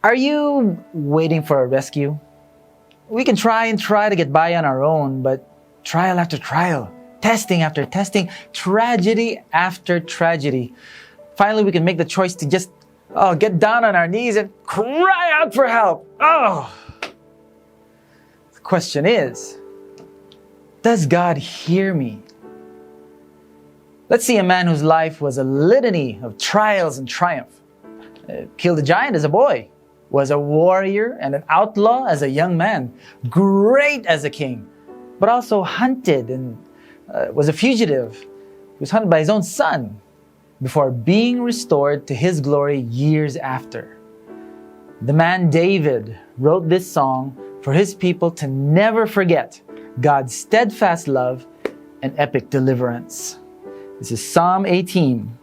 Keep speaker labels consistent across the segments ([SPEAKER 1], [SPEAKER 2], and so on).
[SPEAKER 1] Are you waiting for a rescue? We can try to get by on our own, but trial after trial, testing after testing, tragedy after tragedy. Finally, we can make the choice to just get down on our knees and cry out for help. The question is, does God hear me? Let's see a man whose life was a litany of trials and triumph. Killed a giant as a boy, was a warrior and an outlaw as a young man, great as a king, but also hunted and was a fugitive. He was hunted by his own son before being restored to his glory years after. The man David wrote this song for his people to never forget God's steadfast love and epic deliverance. This is Psalm 18.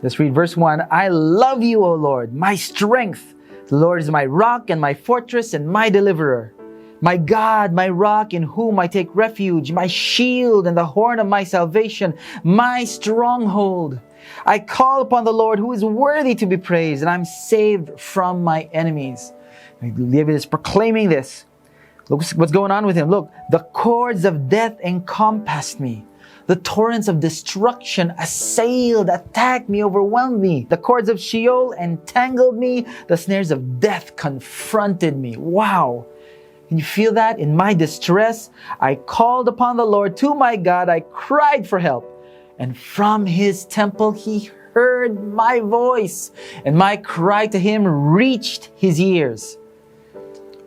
[SPEAKER 1] Let's read verse 1. I love you, O Lord, my strength. The Lord is my rock and my fortress and my deliverer. My God, my rock in whom I take refuge, my shield and the horn of my salvation, my stronghold. I call upon the Lord who is worthy to be praised, and I'm saved from my enemies. David is proclaiming this. Look what's going on with him. Look, the cords of death encompassed me. The torrents of destruction assailed, attacked me, overwhelmed me. The cords of Sheol entangled me. The snares of death confronted me. Wow. Can you feel that? In my distress, I called upon the Lord. To my God, I cried for help. And from his temple, he heard my voice. And my cry to him reached his ears.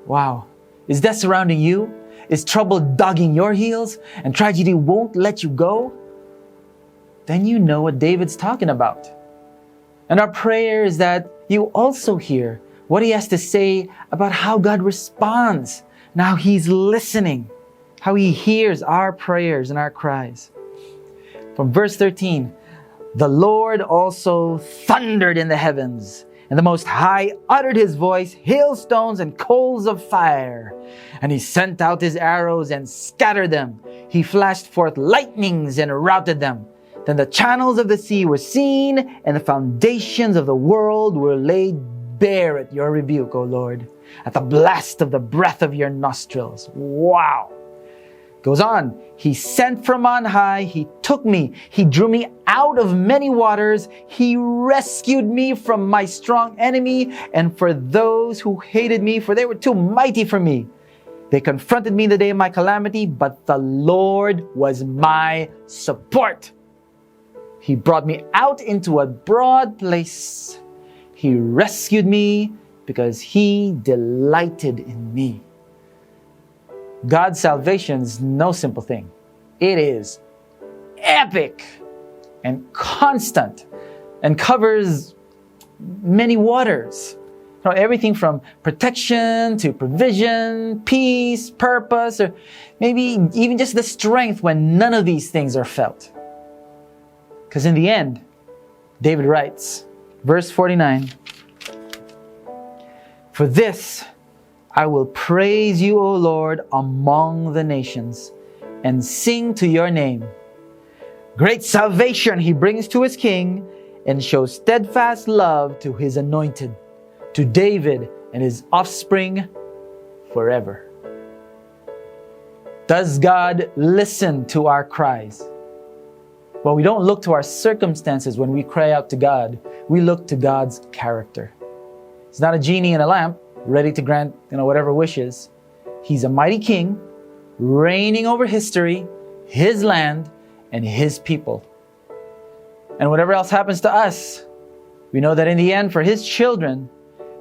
[SPEAKER 1] Wow. Is death surrounding you? Is trouble dogging your heels and tragedy won't let you go? Then you know what David's talking about. And our prayer is that you also hear what he has to say about how God responds, and how he's listening, how he hears our prayers and our cries. From verse 13, the Lord also thundered in the heavens, and the Most High uttered his voice, hailstones and coals of fire. And he sent out his arrows and scattered them. He flashed forth lightnings and routed them. Then the channels of the sea were seen, and the foundations of the world were laid bare at your rebuke, O Lord, at the blast of the breath of your nostrils. Wow. Goes on, he sent from on high, he took me, he drew me out of many waters, he rescued me from my strong enemy and for those who hated me, for they were too mighty for me. They confronted me in the day of my calamity, but the Lord was my support. He brought me out into a broad place. He rescued me because he delighted in me. God's salvation is no simple thing. It is epic and constant and covers many waters. Everything from protection to provision, peace, purpose, or maybe even just the strength when none of these things are felt. Because in the end, David writes, verse 49, for this I will praise you, O Lord, among the nations, and sing to your name. Great salvation he brings to his king, and shows steadfast love to his anointed, to David and his offspring forever. Does God listen to our cries? Well, we don't look to our circumstances when we cry out to God. We look to God's character. He's not a genie in a lamp, ready to grant, whatever wishes. He's a mighty king, reigning over history, his land, and his people. And whatever else happens to us, we know that in the end, for his children,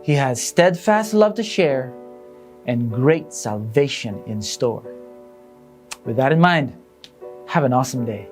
[SPEAKER 1] he has steadfast love to share and great salvation in store. With that in mind, have an awesome day.